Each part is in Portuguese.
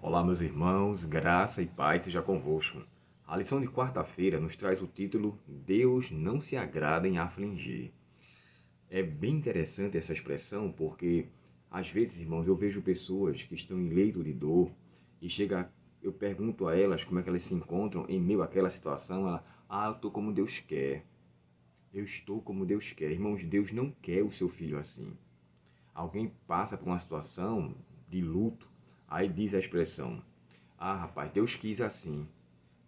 Olá, meus irmãos, graça e paz seja convosco. A lição de quarta-feira nos traz o título Deus não se agrada em afligir. É bem interessante essa expressão porque, às vezes, irmãos, eu vejo pessoas que estão em leito de dor e eu pergunto a elas como é que elas se encontram em meio àquela situação. Eu estou como Deus quer. Eu estou como Deus quer. Irmãos, Deus não quer o seu filho assim. Alguém passa por uma situação de luto, aí diz a expressão: rapaz, Deus quis assim.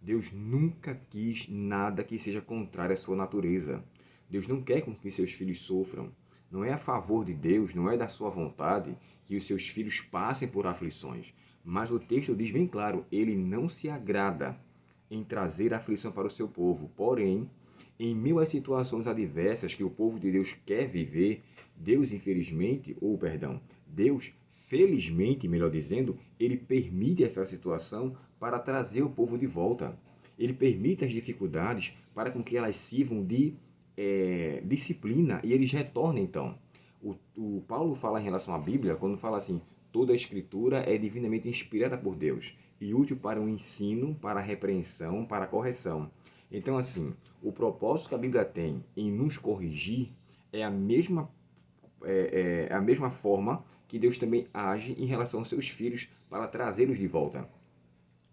Deus nunca quis nada que seja contrário à sua natureza. Deus não quer com que seus filhos sofram. Não é a favor de Deus, não é da sua vontade que os seus filhos passem por aflições. Mas o texto diz bem claro, ele não se agrada em trazer aflição para o seu povo. Porém, em meio às situações adversas que o povo de Deus quer viver, Deus, felizmente, melhor dizendo, ele permite essa situação para trazer o povo de volta. Ele permite as dificuldades para com que elas sirvam de disciplina e eles retornem então. O Paulo fala em relação à Bíblia, quando fala assim, toda a escritura é divinamente inspirada por Deus e útil para o ensino, para a repreensão, para a correção. Então, assim, o propósito que a Bíblia tem em nos corrigir é a mesma forma que Deus também age em relação aos seus filhos para trazê-los de volta.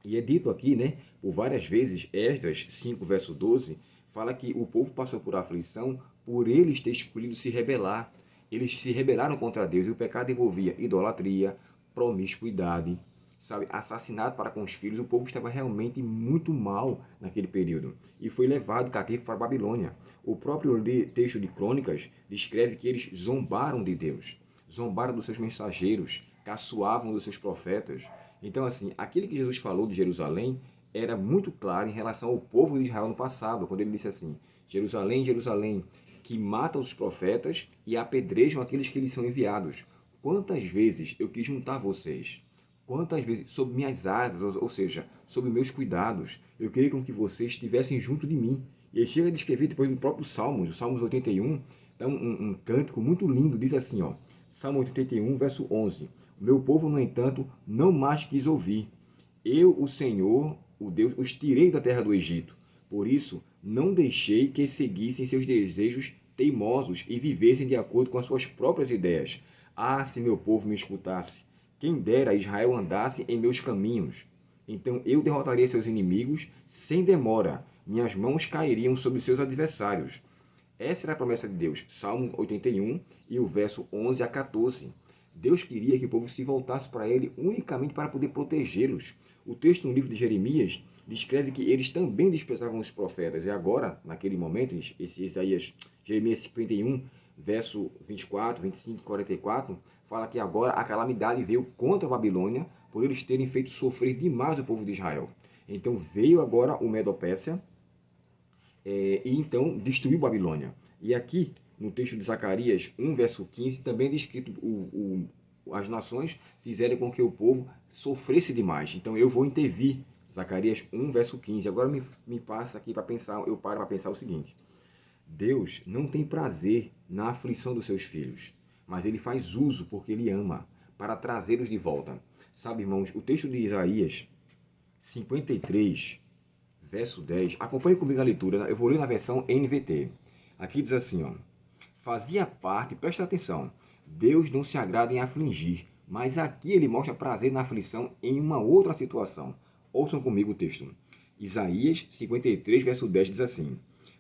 E é dito aqui, né, por várias vezes, Esdras 5, verso 12, fala que o povo passou por aflição por eles ter escolhido se rebelar. Eles se rebelaram contra Deus e o pecado envolvia idolatria, promiscuidade, sabe, assassinato para com os filhos. O povo estava realmente muito mal naquele período e foi levado cativo para a Babilônia. O próprio texto de Crônicas descreve que eles zombaram de Deus, zombaram dos seus mensageiros, caçoavam dos seus profetas. Então, assim, aquilo que Jesus falou de Jerusalém era muito claro em relação ao povo de Israel no passado, quando ele disse assim: Jerusalém, Jerusalém, que mata os profetas e apedrejam aqueles que lhes são enviados. Quantas vezes eu quis juntar vocês? Quantas vezes, sob minhas asas, ou seja, sob meus cuidados, eu queria com que vocês estivessem junto de mim. E ele chega a descrever depois no próprio Salmos, o Salmos 81, dá um cântico muito lindo, diz assim, ó, Salmo 81, verso 11. O meu povo, no entanto, não mais quis ouvir. Eu, o Senhor, o Deus, os tirei da terra do Egito. Por isso, não deixei que seguissem seus desejos teimosos e vivessem de acordo com as suas próprias ideias. Se meu povo me escutasse! Quem dera Israel andasse em meus caminhos. Então eu derrotaria seus inimigos sem demora. Minhas mãos cairiam sobre seus adversários. Essa era a promessa de Deus. Salmo 81 e o verso 11 a 14. Deus queria que o povo se voltasse para ele unicamente para poder protegê-los. O texto no livro de Jeremias descreve que eles também desprezavam os profetas. E agora, naquele momento, Jeremias 51, verso 24, 25 e 44, fala que agora a calamidade veio contra a Babilônia por eles terem feito sofrer demais o povo de Israel. Então veio agora o Medo-Pérsia e então destruiu Babilônia. E aqui, no texto de Zacarias 1, verso 15, também é descrito as nações fizeram com que o povo sofresse demais. Então eu vou intervir. Zacarias 1, verso 15. Agora me passa aqui para pensar, eu paro para pensar o seguinte. Deus não tem prazer na aflição dos seus filhos, mas ele faz uso, porque ele ama, para trazê-los de volta. Sabe, irmãos, o texto de Isaías 53, verso 10, acompanhe comigo a leitura, eu vou ler na versão NVT. Aqui diz assim, ó, fazia parte, presta atenção, Deus não se agrada em afligir, mas aqui ele mostra prazer na aflição em uma outra situação. Ouçam comigo o texto. Isaías 53, verso 10 diz assim,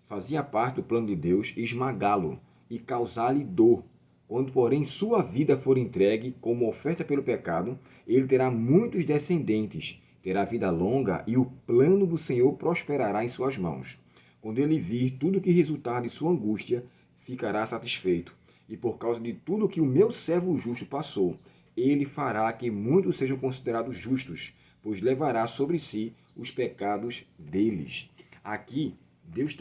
fazia parte do plano de Deus esmagá-lo e causar-lhe dor. Quando, porém, sua vida for entregue como oferta pelo pecado, ele terá muitos descendentes, terá vida longa e o plano do Senhor prosperará em suas mãos. Quando ele vir tudo que resultar de sua angústia, ficará satisfeito. E por causa de tudo que o meu servo justo passou, ele fará que muitos sejam considerados justos, pois levará sobre si os pecados deles. Aqui,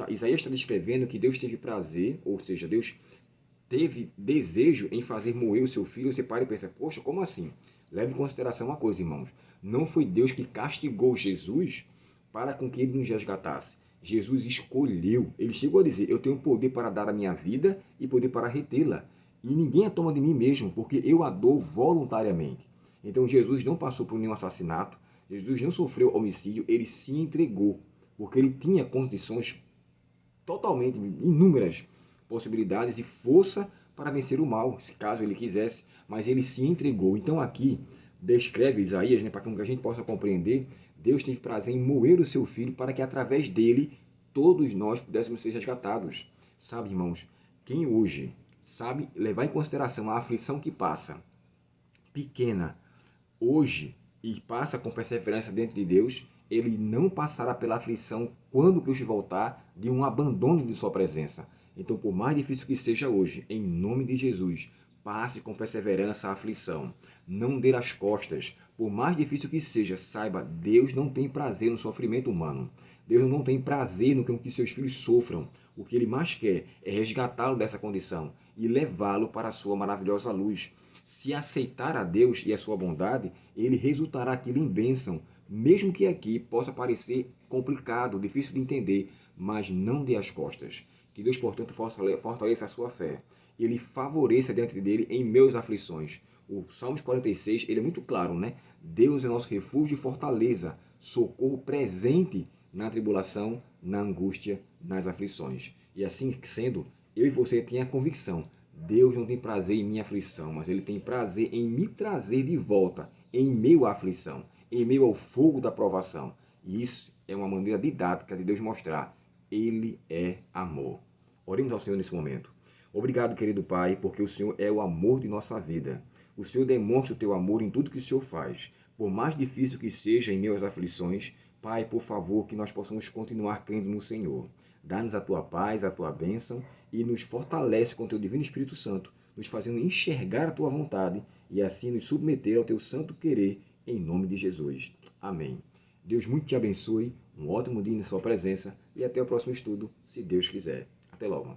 Isaías está descrevendo que Deus teve prazer, ou seja, Deus teve desejo em fazer moer o seu filho. Você para e pensa, poxa, como assim? Leve em consideração uma coisa, irmãos. Não foi Deus que castigou Jesus para com que ele nos resgatasse. Jesus escolheu. Ele chegou a dizer, eu tenho poder para dar a minha vida e poder para retê-la. E ninguém a toma de mim mesmo, porque eu a dou voluntariamente. Então Jesus não passou por nenhum assassinato, Jesus não sofreu homicídio, ele se entregou, porque ele tinha condições totalmente, inúmeras possibilidades e força para vencer o mal, se caso ele quisesse, mas ele se entregou. Então aqui descreve Isaías, né, para que a gente possa compreender, Deus teve prazer em moer o seu filho para que através dele todos nós pudéssemos ser resgatados. Sabe, irmãos, quem hoje sabe levar em consideração a aflição que passa, pequena, hoje, e passa com perseverança dentro de Deus, ele não passará pela aflição quando Cristo voltar de um abandono de sua presença. Então, por mais difícil que seja hoje, em nome de Jesus, passe com perseverança a aflição. Não dê as costas. Por mais difícil que seja, saiba, Deus não tem prazer no sofrimento humano. Deus não tem prazer no que seus filhos sofram. O que ele mais quer é resgatá-lo dessa condição e levá-lo para a sua maravilhosa luz. Se aceitar a Deus e a sua bondade, ele resultará aquilo em bênção, mesmo que aqui possa parecer complicado, difícil de entender, mas não dê as costas. Que Deus, portanto, fortaleça a sua fé. Ele favoreça diante dele em meus aflições. O Salmos 46, ele é muito claro, né? Deus é nosso refúgio e fortaleza, socorro presente na tribulação, na angústia, nas aflições. E assim sendo, eu e você tenham a convicção, Deus não tem prazer em minha aflição, mas Ele tem prazer em me trazer de volta, em meio à aflição, em meio ao fogo da provação. E isso é uma maneira didática de Deus mostrar, Ele é amor. Oremos ao Senhor nesse momento. Obrigado, querido Pai, porque o Senhor é o amor de nossa vida. O Senhor demonstra o teu amor em tudo que o Senhor faz. Por mais difícil que seja em meio às aflições, Pai, por favor, que nós possamos continuar crendo no Senhor. Dá-nos a tua paz, a tua bênção e nos fortalece com o teu divino Espírito Santo, nos fazendo enxergar a tua vontade e assim nos submeter ao teu santo querer, em nome de Jesus. Amém. Deus muito te abençoe, um ótimo dia em sua presença e até o próximo estudo, se Deus quiser. Até logo.